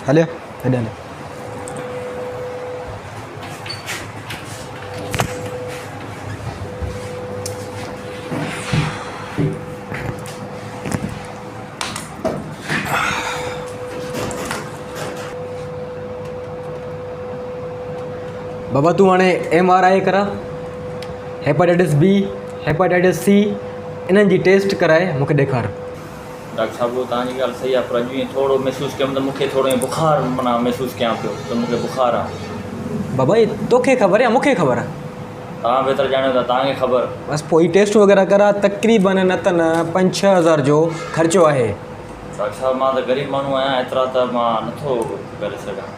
हले हेॾे हले बाबा तू हाणे MRI करा हेपेटाइटिस B हेपेटाइटिस C इन्हनि जी टेस्ट कराए मूंखे ॾेखार। डॉक्टर साहब वो तव्हांजी ॻाल्हि सही आहे, पर अॼु ईअं थोरो महसूसु कयुमि त मूंखे थोरो ईअं बुखार माना महसूसु कयां पियो त मूंखे बुखार आहे। बाबा ये तोखे ख़बर या मूंखे ख़बर आहे? तव्हां बहितर ॼाणियो था, तव्हांखे ख़बर। बसि पोइ ही टेस्ट वग़ैरह करा, तक़रीबन न त न 5-6 हज़ार जो ख़र्चो आहे। डॉक्टर साहब मां त ग़रीब माण्हू आहियां, एतिरा त मां नथो करे सघां।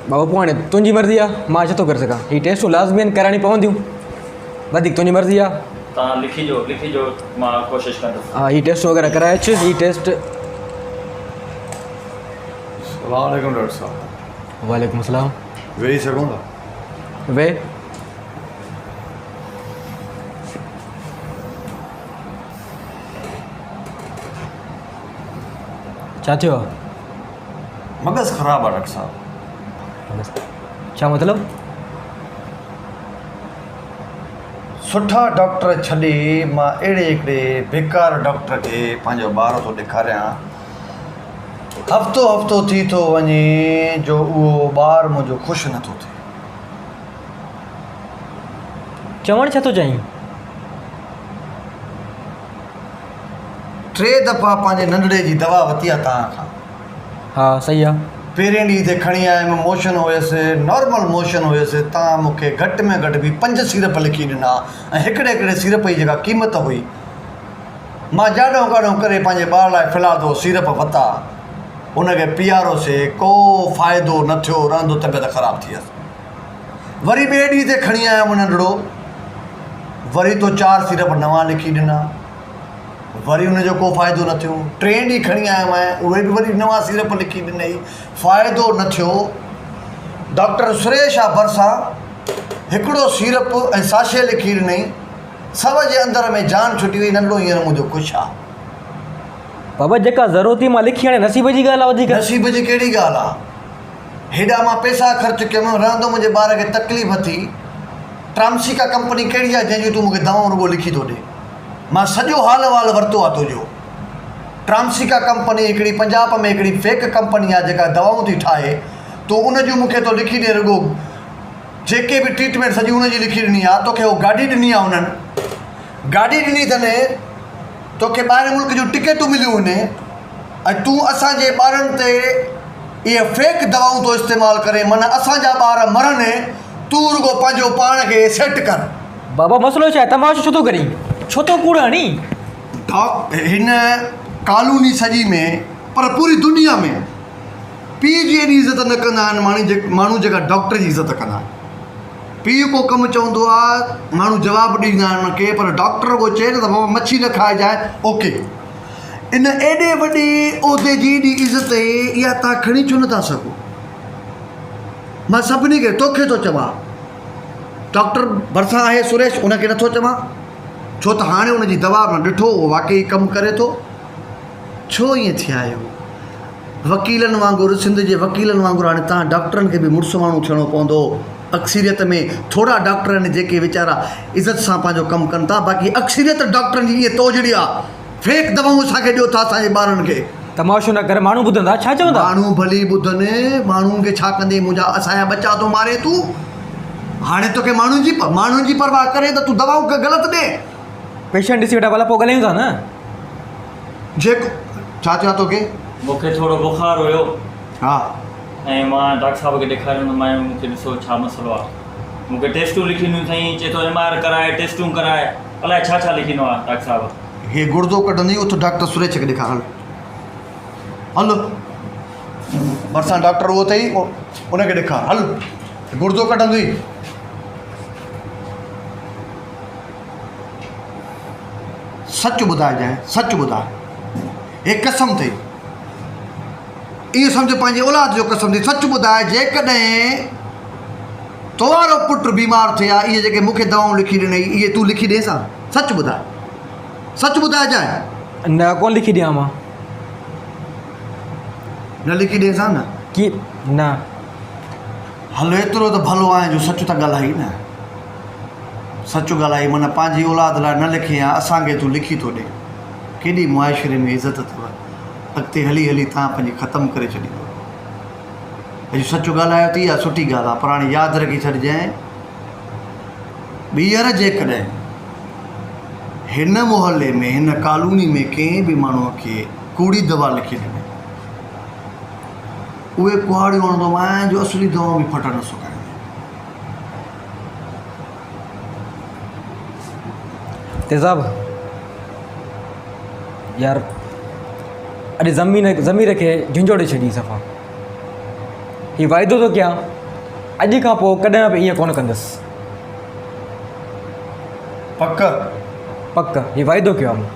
बाबा पोइ हाणे तुंहिंजी मर्ज़ी आहे, मां छा थो करे सघां। ही टेस्टूं लाज़मी कराइणी पवंदियूं, वधीक तुंहिंजी मर्ज़ी आहे। तव्हां लिखिजो, मां कोशिशि कंदुसि। हाँ ही टेस्ट वग़ैरह कराए अचु। ही टेस्ट। अस्सलामुअलैकुम डॉक्टर साहब। वालेकुम सलाम। वेही सघूं था? वे छा थियो आहे? मगज़ ख़राबु आहे डॉक्टर साहब। छा मतिलबु? सुठा डॉक्टर छॾे मां अहिड़े हिकिड़े बेकार डॉक्टर खे पंहिंजो ॿार थो ॾेखारियां। हफ़्तो थी थो वञे जो उहो ॿारु मुंहिंजो ख़ुशि नथो थिए। चवणु छा थो चाहीं? 3 दफ़ा पंहिंजे नंढड़े जी दवा वरिती आहे तव्हां खां। हा सही आहे। पहिरें ॾींहं ते खणी आयुमि, मोशन हुयसि, नॉर्मल मोशन हुयसि। तव्हां मूंखे घटि में घटि बि 5 सीरप लिखी ॾिना ऐं हिकिड़े सीरप जी जेका क़ीमत हुई, मां जाॾो काॾो करे पंहिंजे ॿार लाइ फ़िलहाल तो सीरप वरिता, उनखे पीआरोसीं, को फ़ाइदो न थियो, रहंदो तबियत ख़राबु थी वियसि। वरी ॿिए ॾींहं ते खणी आयुमि नंढड़ो, वरी तो 4 सीरप नवां लिखी ॾिना, वरी उनजो को फ़ाइदो न थियो। 3 ॾींहं खणी आयुमि ऐं उहे बि वरी नवां सीरप लिखी ॾिनई, फ़ाइदो न थियो। डॉक्टर सुरेश आहे भरिसां, हिकिड़ो सीरप ऐं साशे लिखी ॾिनई, सव जे अंदर में जान छुटी वई। नंढड़ो हींअर मुंहिंजो ख़ुशि आहे। बाबा जेका ज़रूरत मां लिखी, हाणे नसीब जी ॻाल्हि आहे। वधीक नसीब जी कहिड़ी ॻाल्हि आहे? हेॾा मां पैसा ख़र्चु कयुमि, रहंदो मुंहिंजे ॿार खे तकलीफ़ थी। ट्रांसिका कंपनी कहिड़ी आहे जंहिंजूं तूं मूंखे दवाऊं रुॻो लिखी थो ॾे? मां सॼो हाल वाल वरितो आहे तुंहिंजो। ट्रांसिका कंपनी हिकिड़ी पंजाब में हिकिड़ी फेक कंपनी आहे जेका दवाऊं थी ठाहे, तूं उनजूं मूंखे थो लिखी ॾे रुॻो। जेके बि ट्रीटमेंट सॼी उनजी लिखी ॾिनी आहे। तोखे उहो गाॾी ॾिनी आहे, उन्हनि गाॾी ॾिनी अथनि, तोखे ॿाहिरि मुल्क जूं टिकेटूं मिलियूं आहिनि, ऐं तूं असांजे ॿारनि ते इहे फेक दवाऊं थो इस्तेमालु करे। माना असांजा ॿार मरनि, तूं रुॻो पंहिंजो पाण खे सेट कर। बाबा मसलो छा आहे? तमाशो छो थो करीं? छो थो कूड़ हणी? हिन कानूनी सॼी में, पर पूरी दुनिया में पीउ जी एॾी इज़त न कंदा आहिनि माण्हू जेका डॉक्टर जी इज़त कंदा आहिनि। पीउ को कमु चवंदो आहे, माण्हू जवाबु ॾींदा आहिनि उनखे, पर डॉक्टर को चए न त बाबा मच्छी न खाइजांइ, ओके। इन एॾे वॾे उहिदे जी एॾी इज़त इहा तव्हां खणी छो नथा सघो? मां सभिनी खे, तोखे थो चवां, डॉक्टर भरिसां आहे सुरेश, उनखे नथो चवां छो त हाणे उनजी दवा मां ॾिठो उहो वाक़ई कमु करे थो। छो ईअं थिया आहियो? वकीलनि वांगुरु, सिंध जे वकीलनि वांगुरु हाणे तव्हां डॉक्टरनि खे बि मुड़ुसु माण्हू थियणो पवंदो। अक्सरियत में थोरा डॉक्टर आहिनि जेके वीचारा इज़त सां पंहिंजो कमु कनि था, बाक़ी अक्सरियत डॉक्टरनि जी ईअं तोजड़ी आहे। फेक दवाऊं असांखे ॾियो था असांजे ॿारनि खे। तमाशो न करे, माण्हू ॿुधंदा छा चवंदा? माण्हू भली ॿुधनि, माण्हुनि खे छा कंदे? मुंहिंजा असांजा बचा थो मारे तूं। हाणे तोखे माण्हुनि जी परवाह करे त तूं दवाऊं खे ग़लति ॾे। पेशेंट ॾिसी वेठा, भला पोइ ॻाल्हायूं था न। जेको छा चवां तोखे? मूंखे थोरो बुखार हुयो, हा, ऐं मां डॉक्टर साहब खे ॾेखारियो, मां मूंखे ॾिसो छा मसइलो आहे। मूंखे टेस्टूं लिखी ॾिनियूं अथई, चए थो MRI कराए, टेस्टूं कराए, अलाए छा छा लिखी ॾिनो आहे डॉक्टर साहब। हे गुर्दो कढंदी, उथ डॉक्टर सुरेश खे ॾेखार। हल भरिसां डॉक्टर उहो अथई, उनखे ॾेखार। हल गुर्दो कढंदी। सच ॿुधाइजांइ, सच ॿुधाए। हे कसम अथई, इहो सम्झ पंहिंजे औलाद जो कसम अथई। सच ॿुधाए, जेकॾहिं तुंहिंजो पुटु बीमार थिए आहे, इहे जेके मूंखे दवाऊं लिखी ॾिनई, इहे तूं लिखी ॾेसां? सच ॿुधाए, सच ॿुधाइजांइ। न कोन लिखी ॾियां मां। न लिखी ॾेसां न? की न हलो एतिरो त भलो आहे जो सच त ॻाल्हाई न, सच ॻाल्हाई माना पंहिंजी औलाद लाइ न लिखे या असांखे तूं लिखी थो ॾे। केॾी मुआशिरे में इज़त अथव, अॻिते हली हली तव्हां पंहिंजी ख़तमु करे छॾींदो। अॼु सच ॻाल्हायो थी इहा सुठी ॻाल्हि आहे, पर हाणे यादि रखी छॾिजांइ ॿीहर जेकॾहिं हिन मुहले में हिन कॉलोनी में कंहिं बि माण्हूअ खे कूड़ी दवा लिखी ॾिनी, उहे कुहाड़ियूं हणंदो मां जो असली दवा बि फट न सुकाईंदे। तेज़ाब यार अॼु ज़मीर खे झुंझोड़े छॾी सफ़ा। हीउ वाइदो थो कयां, अॼु खां पोइ कॾहिं बि ईअं कोन कंदुसि। पक पक हीउ वाइदो कयो आहे मूं।